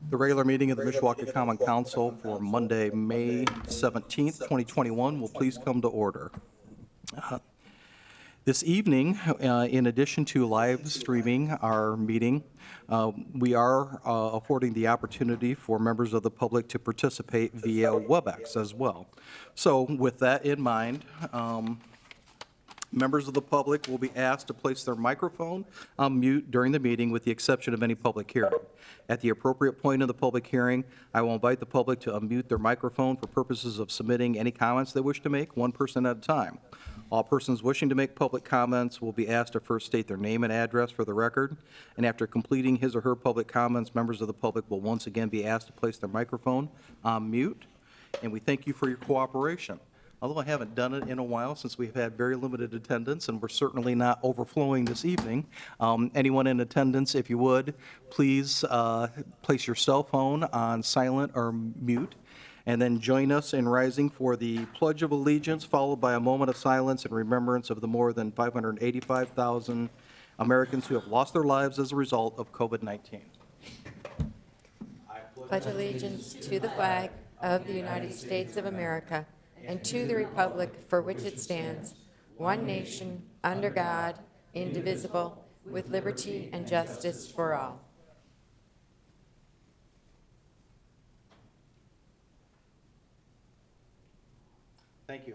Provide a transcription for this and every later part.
The regular meeting of the Mishawaka Common Council for Monday, May 17th, 2021 will please come to order. This evening, in addition to live streaming our meeting, we are affording the opportunity for members of the public to participate via WebEx as well. So with that in mind, members of the public will be asked to place their microphone on mute during the meeting with the exception of any public hearing. At the appropriate point in the public hearing, I will invite the public to unmute their microphone for purposes of submitting any comments they wish to make, one person at a time. All persons wishing to make public comments will be asked to first state their name and address for the record, and after completing his or her public comments, members of the public will once again be asked to place their microphone on mute, and we thank you for your cooperation. Although I haven't done it in a while since we've had very limited attendance, and we're certainly not overflowing this evening, anyone in attendance, if you would, please place your cell phone on silent or mute, and then join us in rising for the Pledge of Allegiance, followed by a moment of silence in remembrance of the more than 585,000 Americans who have lost their lives as a result of COVID-19. Pledge allegiance to the flag of the United States of America and to the republic for which it stands, one nation, under God, indivisible, with liberty and justice for all. Thank you.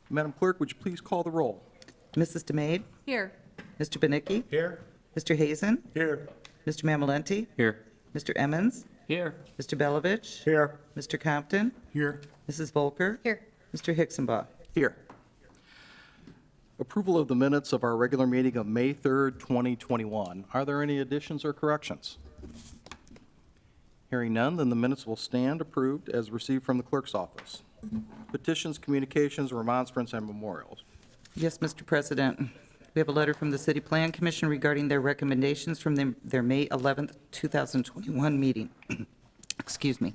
Madam Clerk, would you please call the roll? Mrs. DeMade? Here. Mr. Benicki? Here. Mr. Hazen? Here. Mr. Mamalenti? Here. Mr. Emmons? Here. Mr. Belovich? Here. Mr. Compton? Here. Mrs. Volker? Here. Mr. Hicksonbaugh? Here. Approval of the minutes of our regular meeting of May 3rd, 2021. Are there any additions or corrections? Hearing none, then the minutes will stand approved as received from the clerk's office. Petitions, communications, remonstrance, and memorials. Yes, Mr. President. We have a letter from the City Plan Commission regarding their recommendations from their May 11th, 2021 meeting. Excuse me.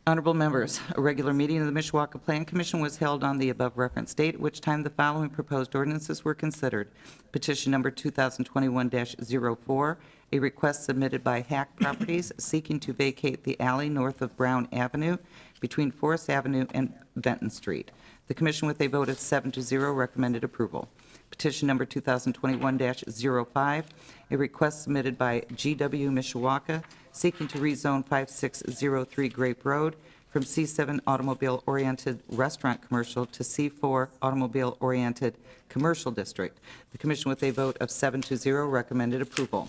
Honorable members, a regular meeting of the Mishawaka Plan Commission was held on the above referenced date, at which time the following proposed ordinances were considered. Petition number 2021-04, a request submitted by Hack Properties seeking to vacate the alley north of Brown Avenue between Forest Avenue and Benton Street. The commission, with a vote of 7-0, recommended approval. Petition number 2021-05, a request submitted by GW Mishawaka seeking to rezone 5603 Grape Road from C7 Automobile-Oriented Restaurant Commercial to C4 Automobile-Oriented Commercial District. The commission, with a vote of 7-0, recommended approval.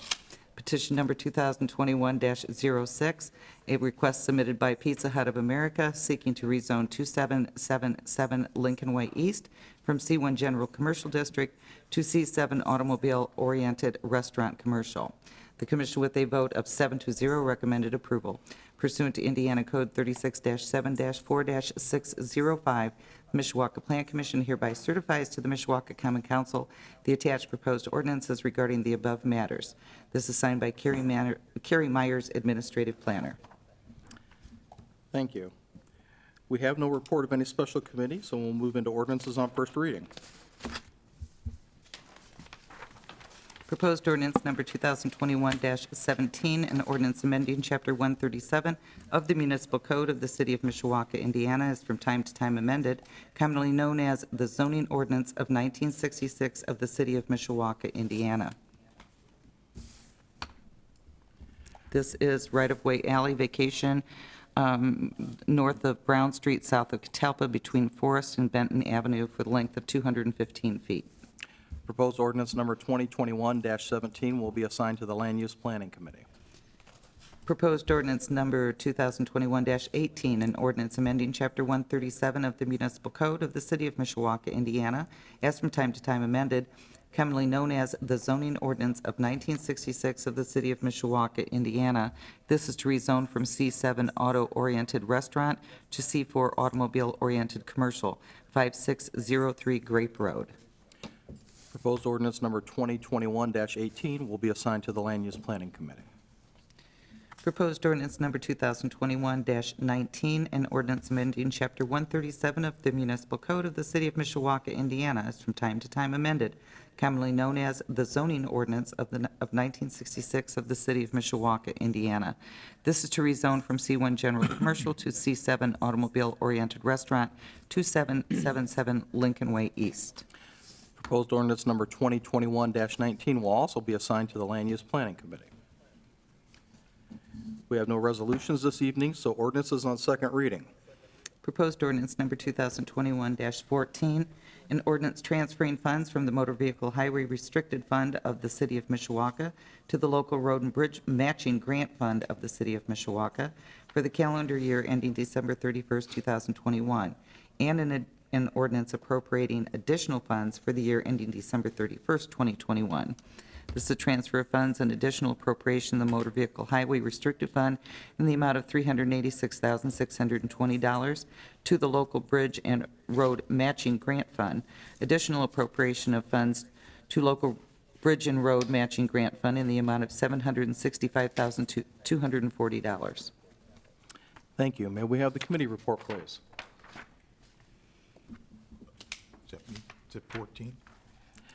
Petition number 2021-06, a request submitted by Pizza Hut of America seeking to rezone 2777 Lincoln Way East from C1 General Commercial District to C7 Automobile-Oriented Restaurant Commercial. The commission, with a vote of 7-0, recommended approval. Pursuant to Indiana Code 36-7-4-605, the Mishawaka Plan Commission hereby certifies to the Mishawaka Common Council the attached proposed ordinances regarding the above matters. This is signed by Carrie Myers, Administrative Planner. Thank you. We have no report of any special committee, so we'll move into ordinances on first reading. Proposed ordinance number 2021-17, an ordinance amending Chapter 137 of the Municipal Code of the City of Mishawaka, Indiana, is from time to time amended, commonly known as the Zoning Ordinance of 1966 of the City of Mishawaka, Indiana. This is right-of-way alley vacation north of Brown Street, south of Catalpa, between Forest and Benton Avenue for the length of 215 feet. Proposed ordinance number 2021-17 will be assigned to the Land Use Planning Committee. Proposed ordinance number 2021-18, an ordinance amending Chapter 137 of the Municipal Code of the City of Mishawaka, Indiana, as from time to time amended, commonly known as the Zoning Ordinance of 1966 of the City of Mishawaka, Indiana. This is to rezone from C7 Auto-Oriented Restaurant to C4 Automobile-Oriented Commercial, 5603 Grape Road. Proposed ordinance number 2021-18 will be assigned to the Land Use Planning Committee. Proposed ordinance number 2021-19, an ordinance amending Chapter 137 of the Municipal Code of the City of Mishawaka, Indiana, is from time to time amended, commonly known as the zoning ordinance of 1966 of the City of Mishawaka, Indiana. This is to rezone from C1 General Commercial to C7 Automobile-Oriented Restaurant, 2777 Lincoln Way East. Proposed ordinance number 2021-19 will also be assigned to the Land Use Planning Committee. We have no resolutions this evening, so ordinances on second reading. Proposed ordinance number 2021-14, an ordinance transferring funds from the Motor Vehicle Highway Restricted Fund of the City of Mishawaka to the Local Road and Bridge Matching Grant Fund of the City of Mishawaka for the calendar year ending December 31st, 2021, and an ordinance appropriating additional funds for the year ending December 31st, 2021. This is a transfer of funds and additional appropriation of the Motor Vehicle Highway Restricted Fund in the amount of $386,620 to the Local Bridge and Road Matching Grant Fund. Additional appropriation of funds to Local Bridge and Road Matching Grant Fund in the amount of $765,240. Thank you. May we have the committee report, please? Is it 14?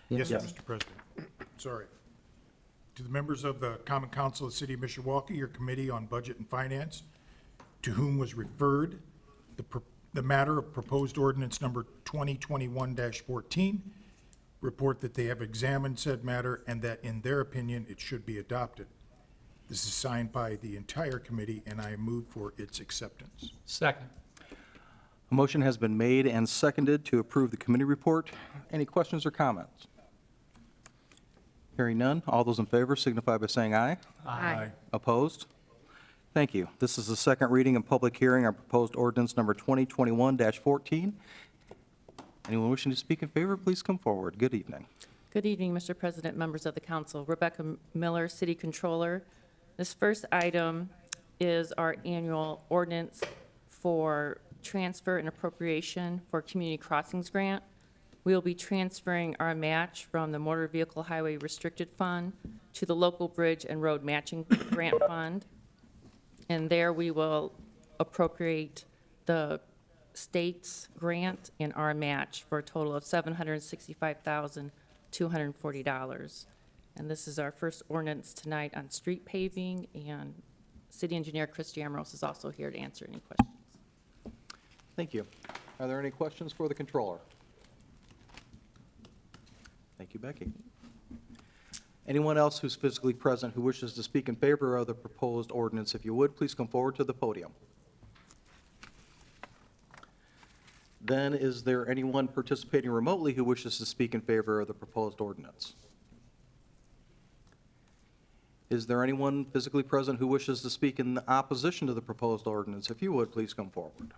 Yes. Yes, Mr. President. Sorry. To the members of the Common Council of the City of Mishawaka, your Committee on Budget and Finance, to whom was referred the matter of proposed ordinance number 2021-14, report that they have examined said matter and that in their opinion it should be adopted. This is signed by the entire committee, and I move for its acceptance. Second. A motion has been made and seconded to approve the committee report. Any questions or comments? Hearing none, all those in favor signify by saying aye. Aye. Opposed? Thank you. This is the second reading and public hearing on proposed ordinance number 2021-14. Anyone wishing to speak in favor, please come forward. Good evening. Good evening, Mr. President, members of the council. Rebecca Miller, City Controller. This first item is our annual ordinance for transfer and appropriation for Community Crossings Grant. We will be transferring our match from the Motor Vehicle Highway Restricted Fund to the Local Bridge and Road Matching Grant Fund. And there we will appropriate the state's grant and our match for a total of $765,240. And this is our first ordinance tonight on street paving, and City Engineer Chris Jamros is also here to answer any questions. Thank you. Are there any questions for the controller? Thank you, Becky. Anyone else who's physically present who wishes to speak in favor of the proposed ordinance, if you would, please come forward to the podium. Then, is there anyone participating remotely who wishes to speak in favor of the proposed ordinance? Is there anyone physically present who wishes to speak in opposition to the proposed ordinance? If you would, please come forward.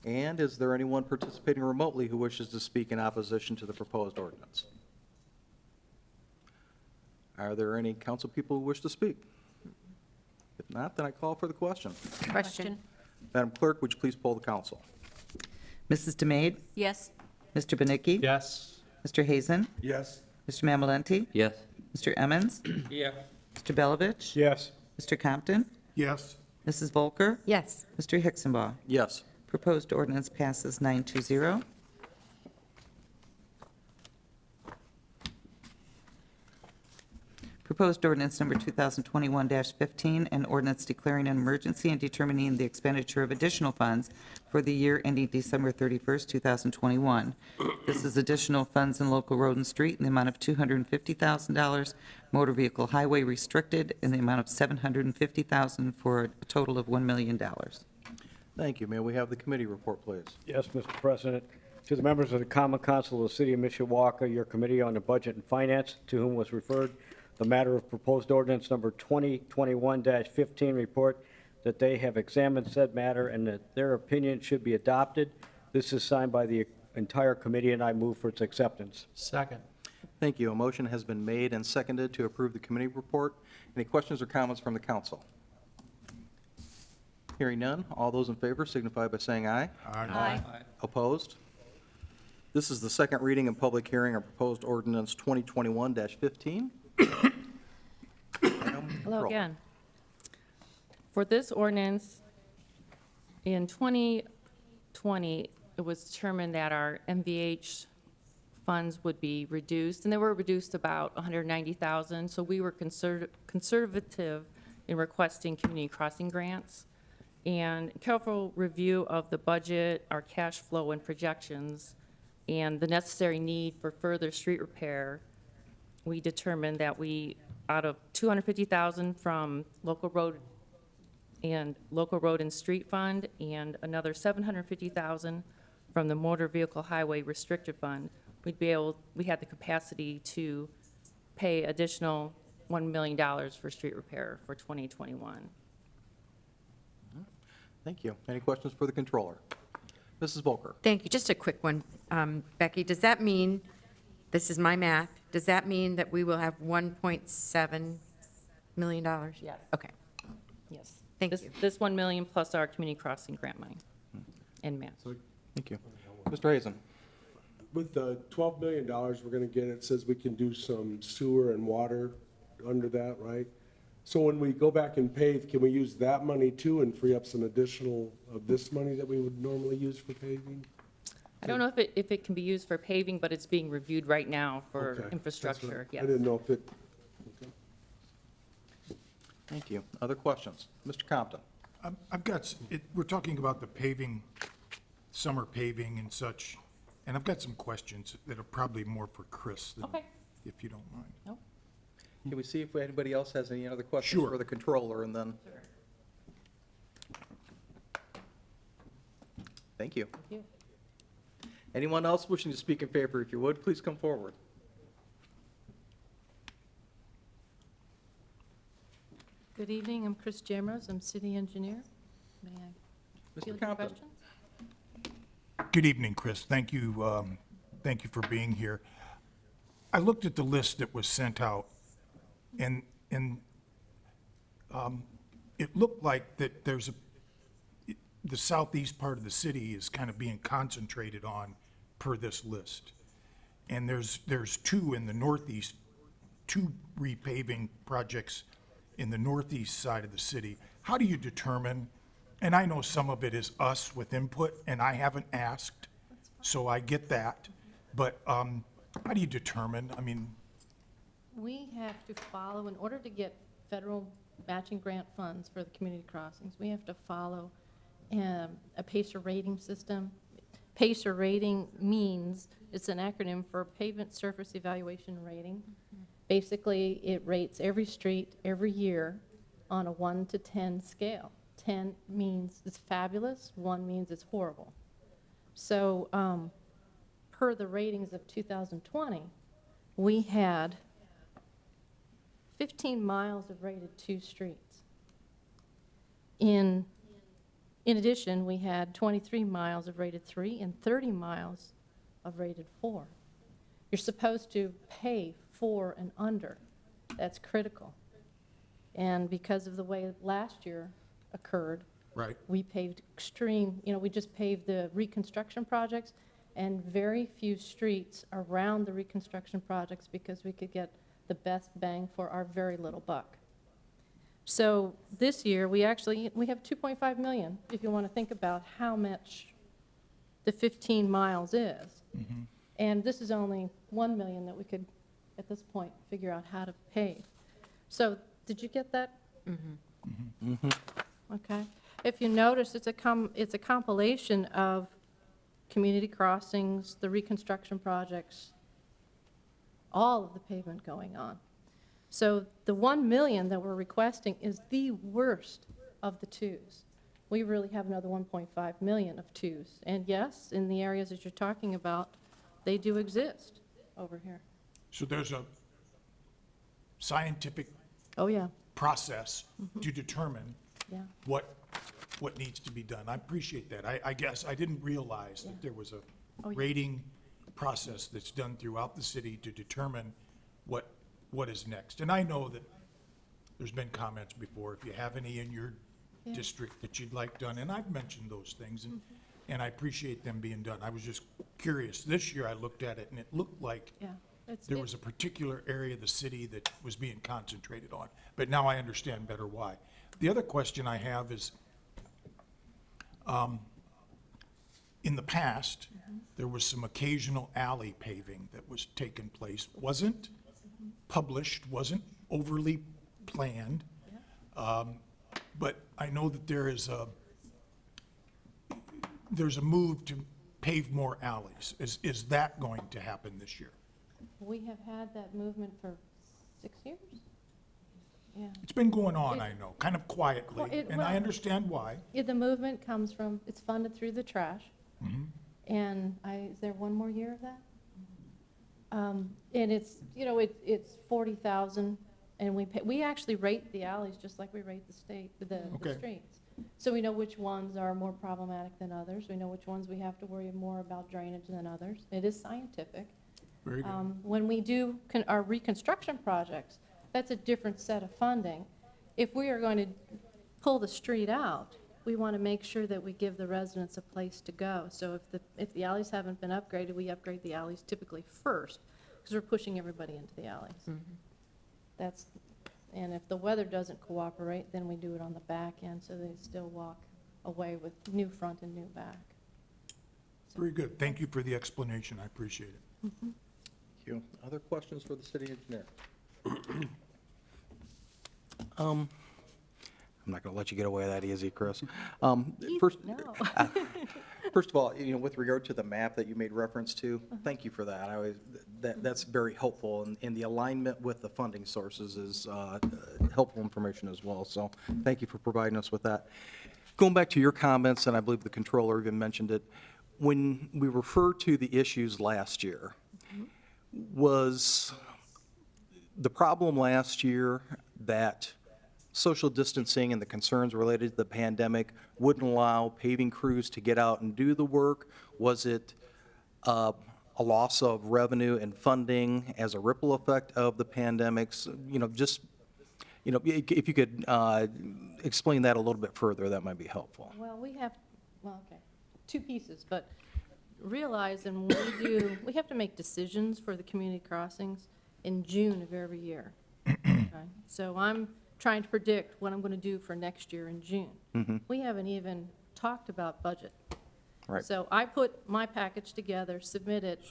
And is there anyone participating remotely who wishes to speak in opposition to the proposed ordinance? Are there any council people who wish to speak? If not, then I call for the question. Question. Madam Clerk, would you please poll the council? Mrs. DeMade? Yes. Mr. Benicki? Yes. Mr. Hazen? Yes. Mr. Mamalenti? Yes. Mr. Emmons? Yeah. Mr. Belovich? Yes. Mr. Compton? Yes. Mrs. Volker? Yes. Mr. Hicksonbaugh? Yes. Proposed ordinance passes 920. Proposed ordinance number 2021-15, an ordinance declaring an emergency and determining the expenditure of additional funds for the year ending December 31st, 2021. This is additional funds in local road and street in the amount of $250,000, motor vehicle highway restricted in the amount of $750,000 for a total of $1 million. Thank you. May we have the committee report, please? Yes, Mr. President. To the members of the Common Council of the City of Mishawaka, your Committee on the Budget and Finance, to whom was referred the matter of proposed ordinance number 2021-15, report that they have examined said matter and that their opinion should be adopted. This is signed by the entire committee, and I move for its acceptance. Second. Thank you. A motion has been made and seconded to approve the committee report. Any questions or comments from the council? Hearing none, all those in favor signify by saying aye. Aye. Opposed? This is the second reading and public hearing on proposed ordinance 2021-15. Hello Control. again. For this ordinance, in 2020, it was determined that our MVH funds would be reduced, and they were reduced about 190,000, so we were conservative in requesting community crossing grants. And careful review of the budget, our cash flow and projections, and the necessary need for further street repair, we determined that we, out of 250,000 from local road and street fund, and another 750,000 from the motor vehicle highway restricted fund, we had the capacity to pay additional $1 million for street repair for 2021. Thank you. Any questions for the controller? Mrs. Volker? Thank you. Just a quick one. Becky, does that mean, this is my math, does that mean that we will have $1.7 million? Yes. Okay. Yes. Thank This- you. This 1 million plus our community crossing grant money and match. Thank you. Mr. Hazen? With the $12 million we're gonna get, it says we can do some sewer and water under that, right? So when we go back and pave, can we use that money too and free up some additional of this money that we would normally use for paving? I don't know if it can be used for paving, but it's being reviewed right now Okay, for that's what- infrastructure, yes. I didn't know if it, Thank you. Other questions? Mr. Compton? I've got, we're talking about the paving, summer paving and such, and I've got some questions that are probably more for Chris than, Okay. if you don't mind. Nope. Can we see if anybody else has any other questions Sure. for the controller, and then? Thank you. Thank you. Anyone else wishing to speak in favor, if you would, please come forward. Good evening, I'm Chris Jamrose, I'm city engineer. May I Mr. field your Compton? questions? Good evening, Chris. Thank you for being here. I looked at the list that was sent out, and it looked like that the southeast part of the city is kind of being concentrated on per this list. And there's two in the northeast, two repaving projects in the northeast side of the city. How do you determine, and I know some of it is us with input, and I haven't asked, so I get that, but how do you determine, I mean, We have to follow, in order to get federal matching grant funds for the community crossings, we have to follow a PACER rating system. PACER rating means, it's an acronym for Pavement Surface Evaluation Rating. Basically, it rates every street every year on a 1 to 10 scale. 10 means it's fabulous, 1 means it's horrible. So, per the ratings of 2020, we had 15 miles of rated 2 streets. In addition, we had 23 miles of rated 3 and 30 miles of rated 4. You're supposed to pay 4 and under. That's critical. And because of the way last year occurred, right? we paved we just paved the reconstruction projects and very few streets around the reconstruction projects because we could get the best bang for our very little buck. So this year, we have 2.5 million, if you want to think about how much the 15 miles is. And this is only 1 million that we could, at this point, figure out how to pave. So, did you get that? Okay. If you notice, it's a compilation of community crossings, the reconstruction projects, all of the pavement going on. So the 1 million that we're requesting is the worst of the 2s. We really have another 1.5 million of 2s. And yes, in the areas that you're talking about, they do exist over here. So there's a scientific Oh, yeah, process to determine yeah. what needs to be done. I appreciate that. I guess I didn't realize that there was a Oh, yeah. rating process that's done throughout the city to determine what is next. And I know that there's been comments before, if you have any in your Yeah. district that you'd like done, and I've mentioned those things, and I appreciate them being done. I was just curious. This year I looked at it, and it looked like Yeah. there was a particular area of the city that was being concentrated on, but now I understand better why. The other question I have is, in the past, there was some occasional alley paving that was taking place, wasn't published, wasn't overly planned. But I know that there's a move to pave more alleys. Is that going to happen this year? We have had that movement for 6 years? Yeah. It's been going on, I know, kind of quietly, Well, and I understand why. Yeah, the movement comes from, it's funded through the trash. And is there one more year of that? And it's, it's 40,000, and we actually rate the alleys just like we rate the Okay. streets. So we know which ones are more problematic than others. We know which ones we have to worry more about drainage than others. It is scientific. Very good. When we do our reconstruction projects, that's a different set of funding. If we are going to pull the street out, we want to make sure that we give the residents a place to go. So if the alleys haven't been upgraded, we upgrade the alleys typically first, because we're pushing everybody into the alleys. And if the weather doesn't cooperate, then we do it on the back end, so they still walk away with new front and new back. Very good. Thank you for the explanation. I appreciate it. Thank you. Other questions for the city engineer? I'm not going to let you get away that easy, Chris. First, No. First of all, with regard to the map that you made reference to, thank you for that. That's very helpful, and the alignment with the funding sources is helpful information as well, so thank you for providing us with that. Going back to your comments, and I believe the controller even mentioned it, when we refer to the issues last year, was the problem last year that social distancing and the concerns related to the pandemic wouldn't allow paving crews to get out and do the work? Was it a loss of revenue and funding as a ripple effect of the pandemics? If you could explain that a little bit further, that might be helpful. Well, okay, two pieces, but realize, and we have to make decisions for the community crossings in June of every year. Okay? So I'm trying to predict what I'm going to do for next year in June. We haven't even talked about budget. Right. So I put my package together, submit it,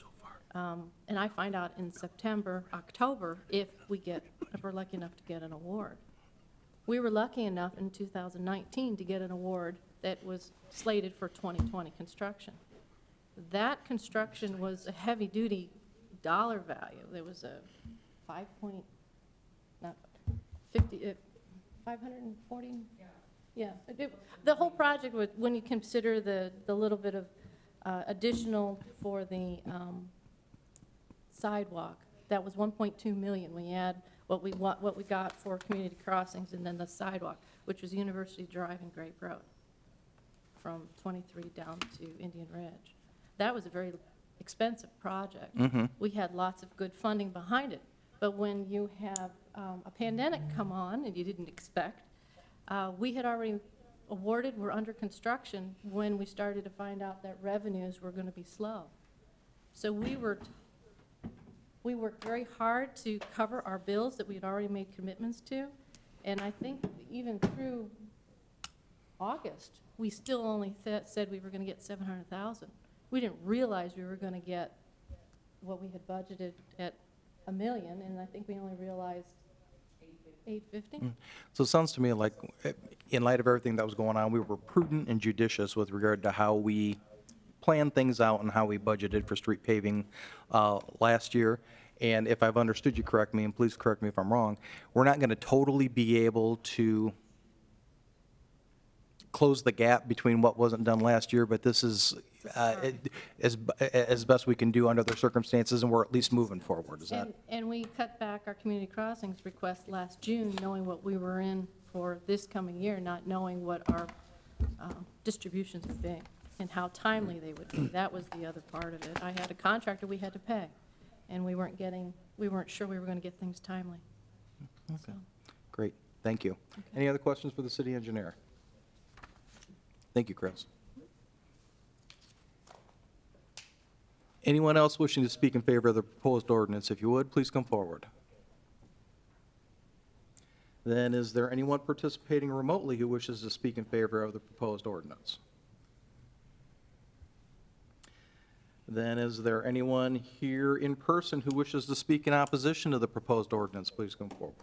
and I find out in September, October, if we're lucky enough to get an award. We were lucky enough in 2019 to get an award that was slated for 2020 construction. That construction was a heavy-duty dollar value. There was a 540? Yeah. The whole project, when you consider the little bit of additional for the sidewalk, that was 1.2 million. We add what we got for community crossings and then the sidewalk, which was University Drive and Grape Road, from 23 down to Indian Ridge. That was a very expensive project. We had lots of good funding behind it, but when you have a pandemic come on and you didn't expect, we had already awarded, we're under construction when we started to find out that revenues were going to be slow. So we worked very hard to cover our bills that we had already made commitments to, and I think even through August, we still only said we were going to get 700,000. We didn't realize we were going to get what we had budgeted at $1 million, and I think we only realized 850. So it sounds to me like, in light of everything that was going on, we were prudent and judicious with regard to how we planned things out and how we budgeted for street paving last year. And if I've understood you correctly, and please correct me if I'm wrong, we're not going to totally be able to close the gap between what wasn't done last year, but this is as best we can do under the circumstances, and we're at least moving forward. Is that? And we cut back our community crossings request last June, knowing what we were in for this coming year, not knowing what our distributions would be and how timely they would be. That was the other part of it. I had a contractor we had to pay, and we weren't sure we were going to get things timely. Okay. So, Great, thank you. Any other questions for the city engineer? Thank you, Chris. Anyone else wishing to speak in favor of the proposed ordinance, if you would, please come forward. Then is there anyone participating remotely who wishes to speak in favor of the proposed ordinance? Then is there anyone here in person who wishes to speak in opposition to the proposed ordinance? Please come forward.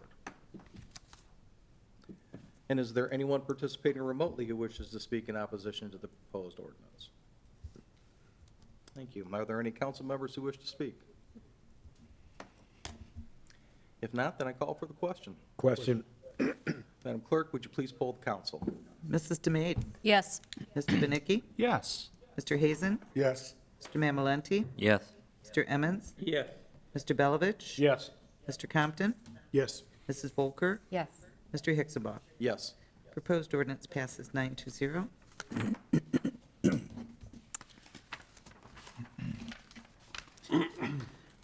And is there anyone participating remotely who wishes to speak in opposition to the proposed ordinance? Thank you. Are there any council members who wish to speak? If not, then I call for the question. Question. Madam Clerk, would you please poll the council? Mrs. DeMade? Yes. Mr. Benicki? Yes. Mr. Hazen? Yes. Mr. Mamalenti? Yes. Mr. Emmons? Yes. Mr. Belovich? Yes. Mr. Compton? Yes. Mrs. Volker? Yes. Mr. Hixenbaugh? Yes. Proposed ordinance passes 9-0.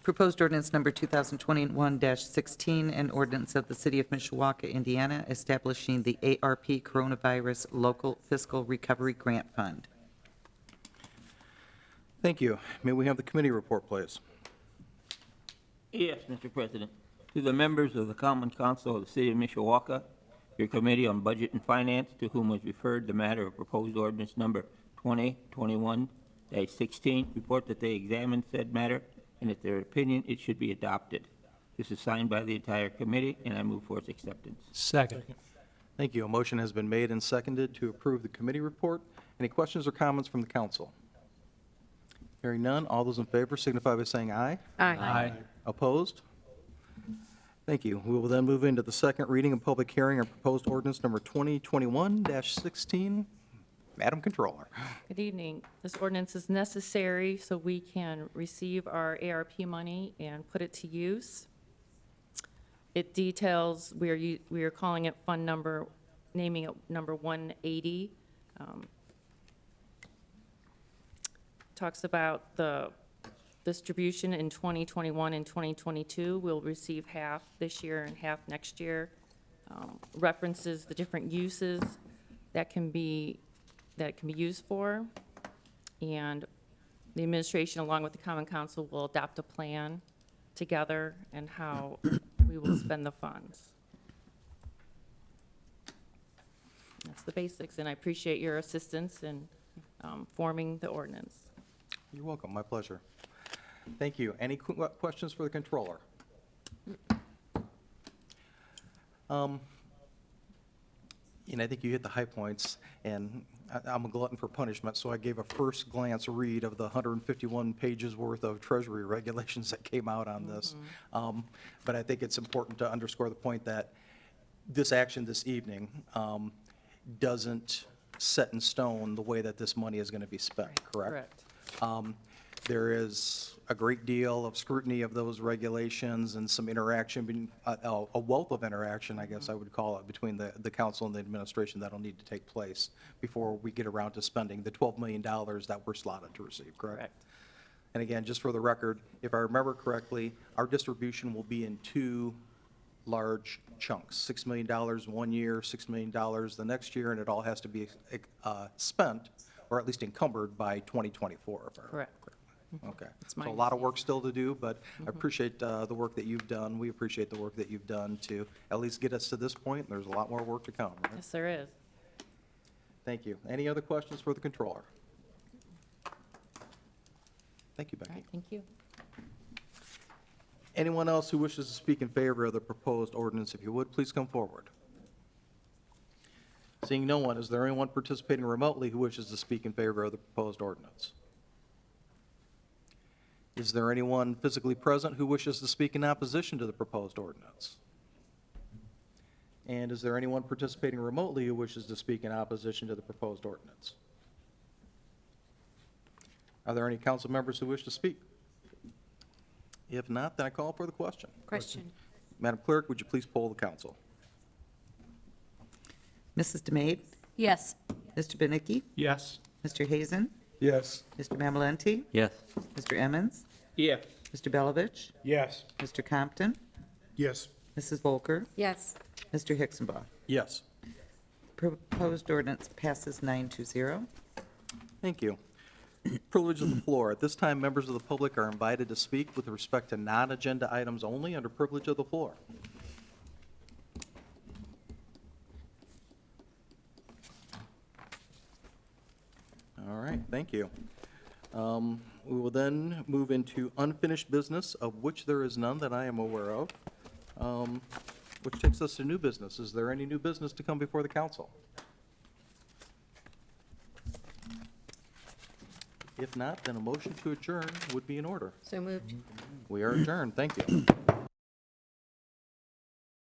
Proposed ordinance number 2021-16, an ordinance of the City of Mishawaka, Indiana, establishing the ARP Coronavirus Local Fiscal Recovery Grant Fund. Thank you. May we have the committee report, please? Yes, Mr. President. To the members of the Common Council of the City of Mishawaka, your Committee on Budget and Finance, to whom was referred the matter of proposed ordinance number 2021-16, report that they examined said matter, and in their opinion, it should be adopted. This is signed by the entire committee, and I move for its acceptance. Second. Thank you. A motion has been made and seconded to approve the committee report. Any questions or comments from the council? Hearing none, all those in favor signify by saying aye. Aye. Opposed? Thank you. We will then move into the second reading and public hearing on proposed ordinance number 2021-16. Madam Controller. Good evening. This ordinance is necessary so we can receive our ARP money and put it to use. It details, we are calling it fund number, naming it number 180. Talks about the distribution in 2021 and 2022. We'll receive half this year and half next year. References the different uses that can be used for. And the administration, along with the Common Council, will adopt a plan together and how we will spend the funds. That's the basics, and I appreciate your assistance in forming the ordinance. You're welcome. My pleasure. Thank you. Any questions for the controller? I think you hit the high points, and I'm a glutton for punishment, so I gave a first glance read of the 151 pages worth of Treasury regulations that came out on this. But I think it's important to underscore the point that this action this evening doesn't set in stone the way that this money is going to be spent, correct? Correct. There is a great deal of scrutiny of those regulations and some interaction, a wealth of interaction, I guess I would call it, between the council and the administration that'll need to take place before we get around to spending the $12 million that we're slotted to receive, correct? Correct. And again, just for the record, if I remember correctly, our distribution will be in two large chunks, $6 million 1 year, $6 million the next year, and it all has to be spent, or at least encumbered, by 2024. Correct. Okay. That's my So a lot of work still to do, but I appreciate the work that you've done. We appreciate the work that you've done to at least get us to this point, and there's a lot more work to come, right? Yes, there is. Thank you. Any other questions for the controller? Thank you, All Becky. right, thank you. Anyone else who wishes to speak in favor of the proposed ordinance, if you would, please come forward. Seeing no one, is there anyone participating remotely who wishes to speak in favor of the proposed ordinance? Is there anyone physically present who wishes to speak in opposition to the proposed ordinance? And is there anyone participating remotely who wishes to speak in opposition to the proposed ordinance? Are there any council members who wish to speak? If not, then I call for the question. Question. Madam Clerk, would you please poll the council? Mrs. DeMade? Yes. Mr. Benicki? Yes. Mr. Hazen? Yes. Mr. Mamalenti? Yes. Mr. Emmons? Yes. Mr. Belovich? Yes. Mr. Compton? Yes. Mrs. Volker? Yes. Mr. Hixenbaugh? Yes. Proposed ordinance passes 9-0. Thank you. Privilege of the floor. At this time, members of the public are invited to speak with respect to non-agenda items only under privilege of the floor. All right, thank you. We will then move into unfinished business, of which there is none that I am aware of, which takes us to new business. Is there any new business to come before the council? If not, then a motion to adjourn would be in order. So moved. We are adjourned. Thank you.